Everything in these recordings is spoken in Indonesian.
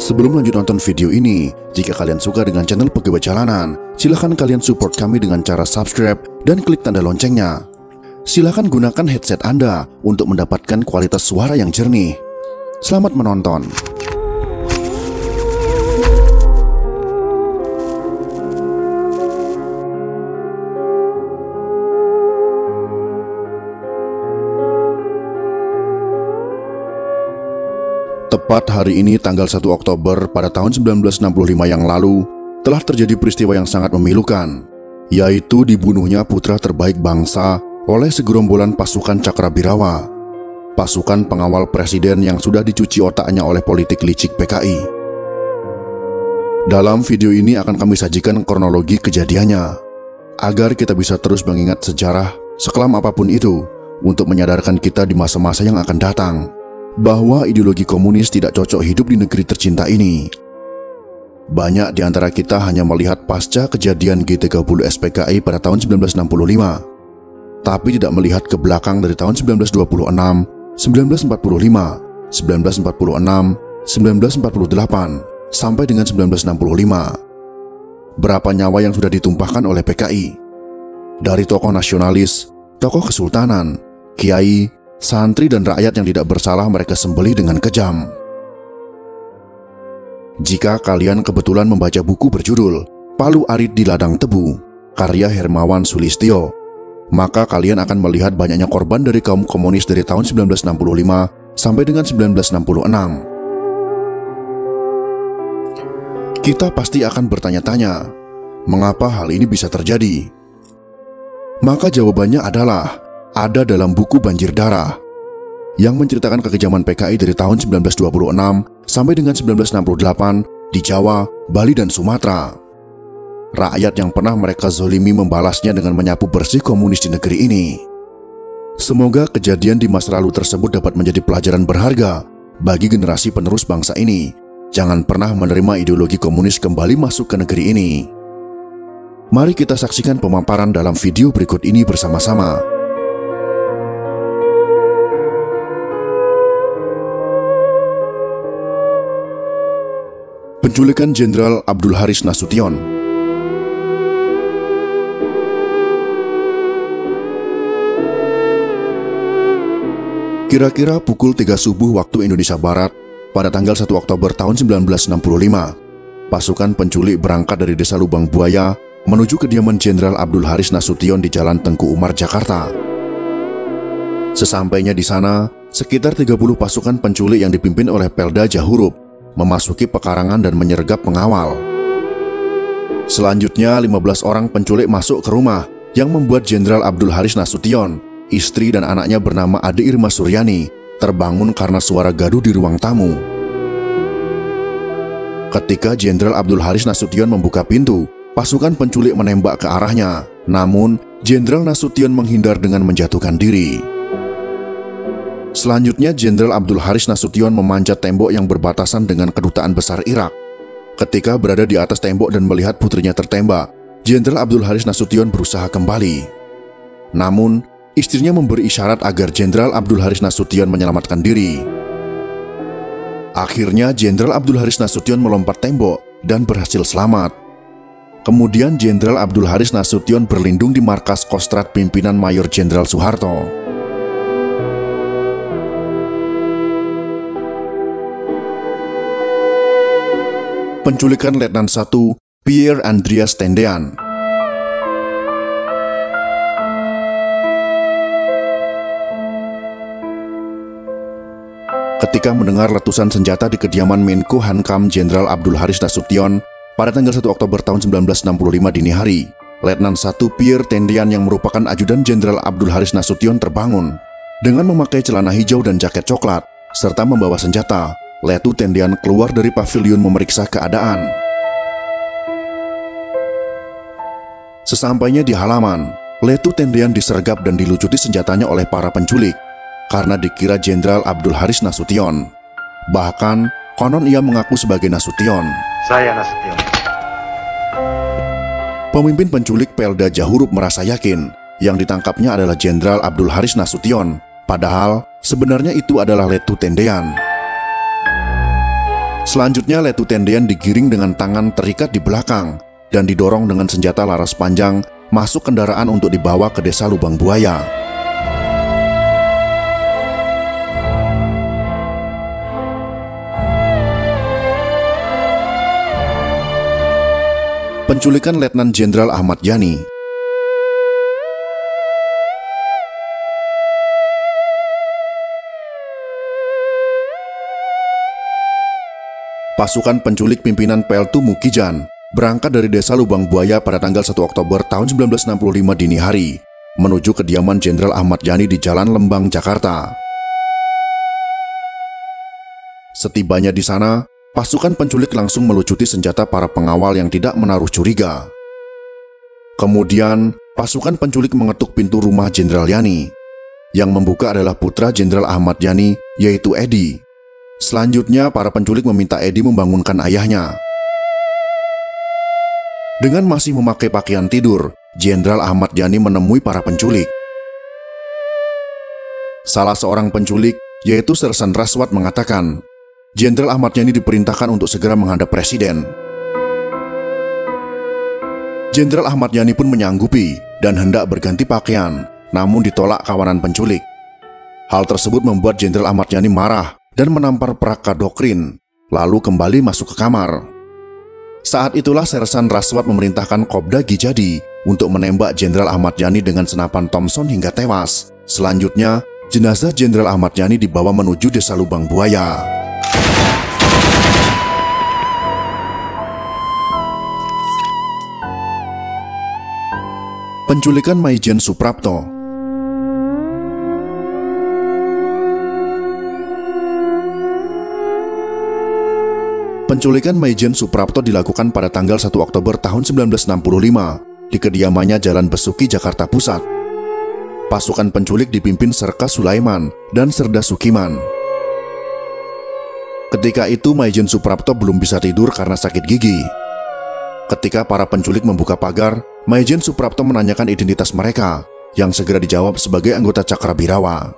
Sebelum lanjut nonton video ini, jika kalian suka dengan channel Pegawai Jalanan, silahkan kalian support kami dengan cara subscribe dan klik tanda loncengnya. Silahkan gunakan headset Anda untuk mendapatkan kualitas suara yang jernih. Selamat menonton. Tepat hari ini tanggal 1 Oktober pada tahun 1965 yang lalu, telah terjadi peristiwa yang sangat memilukan, yaitu dibunuhnya putra terbaik bangsa oleh segerombolan pasukan Cakrabirawa, pasukan pengawal presiden yang sudah dicuci otaknya oleh politik licik PKI. Dalam video ini akan kami sajikan kronologi kejadiannya, agar kita bisa terus mengingat sejarah sekelam apapun itu, untuk menyadarkan kita di masa-masa yang akan datang, bahwa ideologi komunis tidak cocok hidup di negeri tercinta ini. Banyak di antara kita hanya melihat pasca kejadian G30 SPKI pada tahun 1965, tapi tidak melihat ke belakang dari tahun 1926, 1945, 1946, 1948, sampai dengan 1965. Berapa nyawa yang sudah ditumpahkan oleh PKI? Dari tokoh nasionalis, tokoh kesultanan, kiai, santri dan rakyat yang tidak bersalah mereka sembelih dengan kejam. Jika kalian kebetulan membaca buku berjudul Palu Arit di Ladang Tebu, karya Hermawan Sulistyo, maka kalian akan melihat banyaknya korban dari kaum komunis dari tahun 1965 sampai dengan 1966. Kita pasti akan bertanya-tanya, mengapa hal ini bisa terjadi? Maka jawabannya adalah ada dalam buku Banjir Darah yang menceritakan kekejaman PKI dari tahun 1926 sampai dengan 1968 di Jawa, Bali, dan Sumatera. Rakyat yang pernah mereka zolimi membalasnya dengan menyapu bersih komunis di negeri ini. Semoga kejadian di masa lalu tersebut dapat menjadi pelajaran berharga bagi generasi penerus bangsa ini. Jangan pernah menerima ideologi komunis kembali masuk ke negeri ini. Mari kita saksikan pemaparan dalam video berikut ini bersama-sama. Penculikan Jenderal Abdul Haris Nasution. Kira-kira pukul 3 subuh waktu Indonesia Barat pada tanggal 1 Oktober tahun 1965, pasukan penculik berangkat dari Desa Lubang Buaya menuju kediaman Jenderal Abdul Haris Nasution di Jalan Tengku Umar, Jakarta. Sesampainya di sana, sekitar 30 pasukan penculik yang dipimpin oleh Pelda Jahurup memasuki pekarangan dan menyergap pengawal. Selanjutnya 15 orang penculik masuk ke rumah yang membuat Jenderal Abdul Haris Nasution, istri dan anaknya bernama Ade Irma Suryani, terbangun karena suara gaduh di ruang tamu. Ketika Jenderal Abdul Haris Nasution membuka pintu, pasukan penculik menembak ke arahnya. Namun, Jenderal Nasution menghindar dengan menjatuhkan diri. Selanjutnya, Jenderal Abdul Haris Nasution memanjat tembok yang berbatasan dengan Kedutaan Besar Irak. Ketika berada di atas tembok dan melihat putrinya tertembak, Jenderal Abdul Haris Nasution berusaha kembali. Namun, istrinya memberi isyarat agar Jenderal Abdul Haris Nasution menyelamatkan diri. Akhirnya, Jenderal Abdul Haris Nasution melompat tembok dan berhasil selamat. Kemudian, Jenderal Abdul Haris Nasution berlindung di markas Kostrad pimpinan Mayor Jenderal Soeharto. Penculikan Letnan 1 Pierre Andreas Tendean. Ketika mendengar letusan senjata di kediaman Menko Hankam Jenderal Abdul Haris Nasution pada tanggal 1 Oktober tahun 1965 dini hari, Letnan 1 Pierre Tendean yang merupakan ajudan Jenderal Abdul Haris Nasution terbangun. Dengan memakai celana hijau dan jaket coklat, serta membawa senjata, Letu Tendean keluar dari pavilion memeriksa keadaan. Sesampainya di halaman, Letu Tendean disergap dan dilucuti senjatanya oleh para penculik karena dikira Jenderal Abdul Haris Nasution. Bahkan, konon ia mengaku sebagai Nasution. Saya Nasution. Pemimpin penculik Pelda Jahurup merasa yakin yang ditangkapnya adalah Jenderal Abdul Haris Nasution, padahal sebenarnya itu adalah Letu Tendean. Selanjutnya Letuten Dean digiring dengan tangan terikat di belakang dan didorong dengan senjata laras panjang masuk kendaraan untuk dibawa ke desa Lubang Buaya. Penculikan Letnan Jenderal Ahmad Yani. Pasukan penculik pimpinan Peltu Mukijan berangkat dari desa Lubang Buaya pada tanggal 1 Oktober tahun 1965 dini hari menuju kediaman Jenderal Ahmad Yani di Jalan Lembang, Jakarta. Setibanya di sana, pasukan penculik langsung melucuti senjata para pengawal yang tidak menaruh curiga. Kemudian, pasukan penculik mengetuk pintu rumah Jenderal Yani. Yang membuka adalah putra Jenderal Ahmad Yani, yaitu Edi. Selanjutnya, para penculik meminta Edi membangunkan ayahnya. Dengan masih memakai pakaian tidur, Jenderal Ahmad Yani menemui para penculik. Salah seorang penculik, yaitu Sersan Raswat, mengatakan, Jenderal Ahmad Yani diperintahkan untuk segera menghadap Presiden. Jenderal Ahmad Yani pun menyanggupi dan hendak berganti pakaian, namun ditolak kawanan penculik. Hal tersebut membuat Jenderal Ahmad Yani marah dan menampar Praka Doktrin, lalu kembali masuk ke kamar. Saat itulah Sersan Raswat memerintahkan Kopda Gijadi untuk menembak Jenderal Ahmad Yani dengan senapan Thompson hingga tewas. Selanjutnya, jenazah Jenderal Ahmad Yani dibawa menuju desa Lubang Buaya. Penculikan Maijen Suprapto. Penculikan Maijen Suprapto dilakukan pada tanggal 1 Oktober tahun 1965 di kediamannya Jalan Besuki, Jakarta Pusat. Pasukan penculik dipimpin Serka Sulaiman dan Serda Sukiman. Ketika itu Maijen Suprapto belum bisa tidur karena sakit gigi. Ketika para penculik membuka pagar, Maijen Suprapto menanyakan identitas mereka, yang segera dijawab sebagai anggota Cakrabirawa.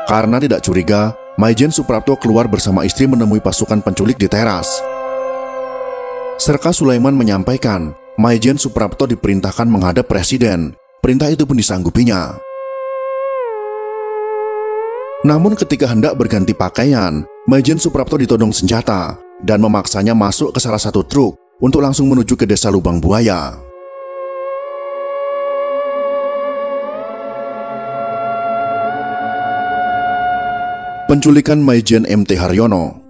Karena tidak curiga, Maijen Suprapto keluar bersama istri menemui pasukan penculik di teras. Serka Sulaiman menyampaikan, Maijen Suprapto diperintahkan menghadap Presiden. Perintah itu pun disanggupinya. Namun ketika hendak berganti pakaian, Maijen Suprapto ditodong senjata dan memaksanya masuk ke salah satu truk untuk langsung menuju ke desa Lubang Buaya. Penculikan Maijen MT Haryono.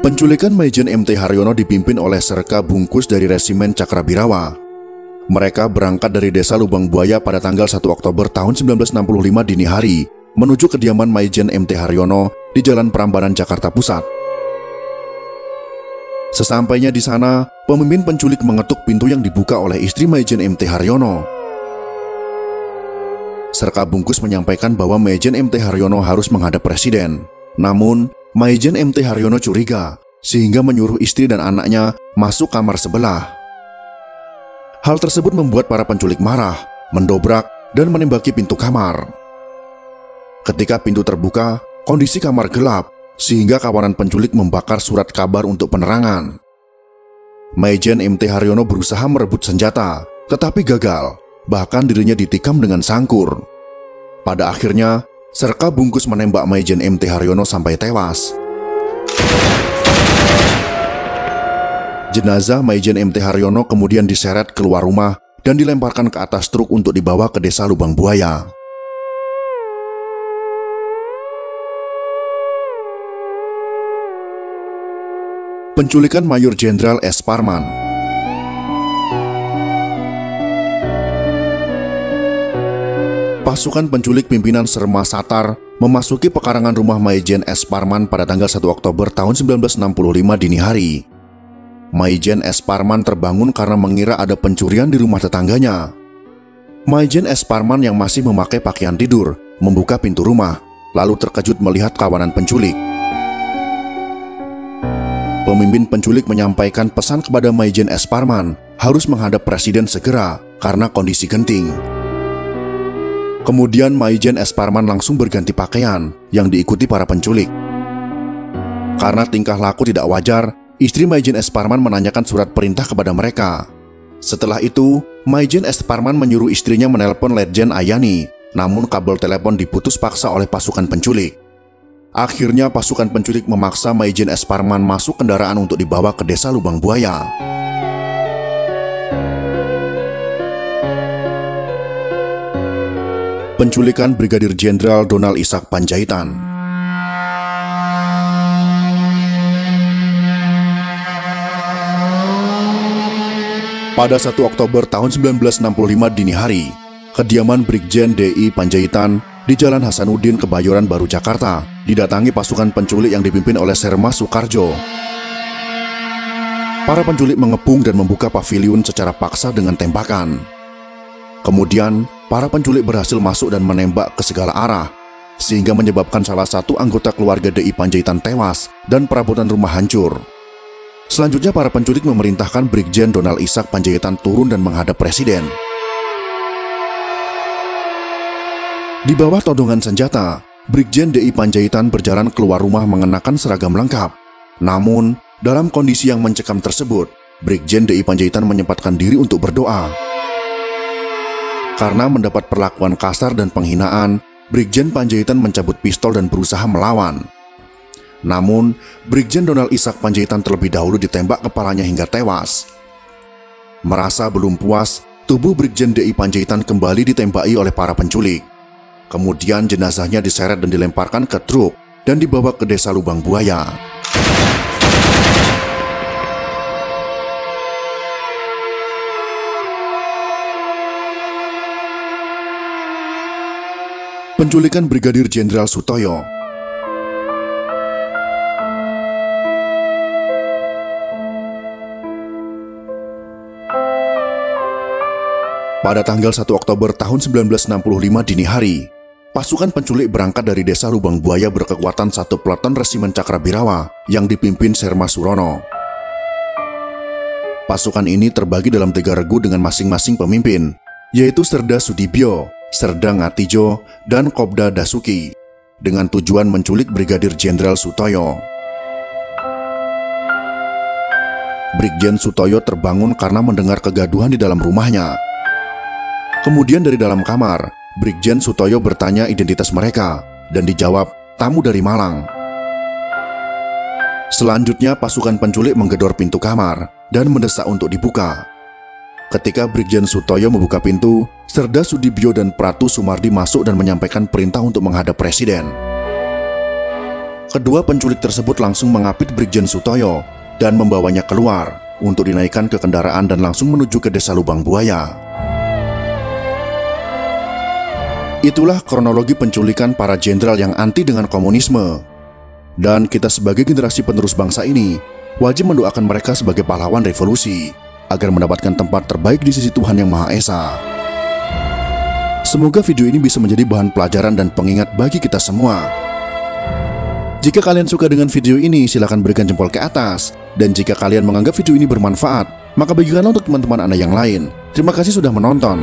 Penculikan Maijen MT Haryono dipimpin oleh Serka Bungkus dari Resimen Cakrabirawa. Mereka berangkat dari desa Lubang Buaya pada tanggal 1 Oktober tahun 1965 dini hari menuju kediaman Maijen MT Haryono di Jalan Prambanan, Jakarta Pusat. Sesampainya di sana, pemimpin penculik mengetuk pintu yang dibuka oleh istri Maijen MT Haryono. Serka Bungkus menyampaikan bahwa Maijen MT Haryono harus menghadap Presiden. Namun, Maijen MT Haryono curiga, sehingga menyuruh istri dan anaknya masuk kamar sebelah. Hal tersebut membuat para penculik marah, mendobrak, dan menembaki pintu kamar. Ketika pintu terbuka, kondisi kamar gelap, sehingga kawanan penculik membakar surat kabar untuk penerangan. Maijen MT Haryono berusaha merebut senjata, tetapi gagal. Bahkan dirinya ditikam dengan sangkur. Pada akhirnya, Serka Bungkus menembak Maijen MT Haryono sampai tewas. Jenazah Maijen MT Haryono kemudian diseret keluar rumah dan dilemparkan ke atas truk untuk dibawa ke desa Lubang Buaya. Penculikan Mayor Jenderal S. Parman. Pasukan penculik pimpinan Serma Satar memasuki pekarangan rumah Maijen S. Parman pada tanggal 1 Oktober tahun 1965 dini hari. Maijen S. Parman terbangun karena mengira ada pencurian di rumah tetangganya. Maijen S. Parman yang masih memakai pakaian tidur membuka pintu rumah, lalu terkejut melihat kawanan penculik. Pemimpin penculik menyampaikan pesan kepada Maijen S. Parman harus menghadap Presiden segera karena kondisi genting. Kemudian Maijen S. Parman langsung berganti pakaian yang diikuti para penculik. Karena tingkah laku tidak wajar, istri Maijen S. Parman menanyakan surat perintah kepada mereka. Setelah itu, Maijen S. Parman menyuruh istrinya menelpon Letjen Ayani, namun kabel telepon diputus paksa oleh pasukan penculik. Akhirnya pasukan penculik memaksa Maijen S. Parman masuk kendaraan untuk dibawa ke desa Lubang Buaya. Penculikan Brigadir Jenderal Donald Ishak Panjaitan. Pada 1 Oktober tahun 1965 dini hari, kediaman Brigjen DI Panjaitan di Jalan Hasanuddin, Kebayoran Baru, Jakarta, didatangi pasukan penculik yang dipimpin oleh Sermas Soekarjo. Para penculik mengepung dan membuka paviliun secara paksa dengan tembakan. Kemudian, para penculik berhasil masuk dan menembak ke segala arah, sehingga menyebabkan salah satu anggota keluarga DI Panjaitan tewas dan perabotan rumah hancur. Selanjutnya, para penculik memerintahkan Brigjen Donald Ishak Panjaitan turun dan menghadap Presiden. Di bawah todongan senjata, Brigjen DI Panjaitan berjalan keluar rumah mengenakan seragam lengkap. Namun, dalam kondisi yang mencekam tersebut, Brigjen DI Panjaitan menyempatkan diri untuk berdoa. Karena mendapat perlakuan kasar dan penghinaan, Brigjen Panjaitan mencabut pistol dan berusaha melawan. Namun, Brigjen Donald Ishak Panjaitan terlebih dahulu ditembak kepalanya hingga tewas. Merasa belum puas, tubuh Brigjen DI Panjaitan kembali ditembaki oleh para penculik. Kemudian jenazahnya diseret dan dilemparkan ke truk dan dibawa ke desa Lubang Buaya. Penculikan Brigadir Jenderal Sutoyo. Pada tanggal 1 Oktober tahun 1965 dini hari, pasukan penculik berangkat dari desa Lubang Buaya berkekuatan 1 peleton Resimen Cakrabirawa yang dipimpin Sermas Surono. Pasukan ini terbagi dalam 3 regu dengan masing-masing pemimpin, yaitu Serda Sudibyo, Serda Ngatijo, dan Kopda Dasuki, dengan tujuan menculik Brigadir Jenderal Sutoyo. Brigjen Sutoyo terbangun karena mendengar kegaduhan di dalam rumahnya. Kemudian dari dalam kamar, Brigjen Sutoyo bertanya identitas mereka dan dijawab tamu dari Malang. Selanjutnya pasukan penculik menggedor pintu kamar dan mendesak untuk dibuka. Ketika Brigjen Sutoyo membuka pintu, Serda Sudibyo dan Pratu Sumardi masuk dan menyampaikan perintah untuk menghadap Presiden. Kedua penculik tersebut langsung mengapit Brigjen Sutoyo dan membawanya keluar untuk dinaikkan ke kendaraan dan langsung menuju ke desa Lubang Buaya. Itulah kronologi penculikan para jenderal yang anti dengan komunisme. Dan kita sebagai generasi penerus bangsa ini wajib mendoakan mereka sebagai pahlawan revolusi agar mendapatkan tempat terbaik di sisi Tuhan Yang Maha Esa. Semoga video ini bisa menjadi bahan pelajaran dan pengingat bagi kita semua. Jika kalian suka dengan video ini, silahkan berikan jempol ke atas. Dan jika kalian menganggap video ini bermanfaat, maka bagikanlah untuk teman-teman Anda yang lain. Terima kasih sudah menonton.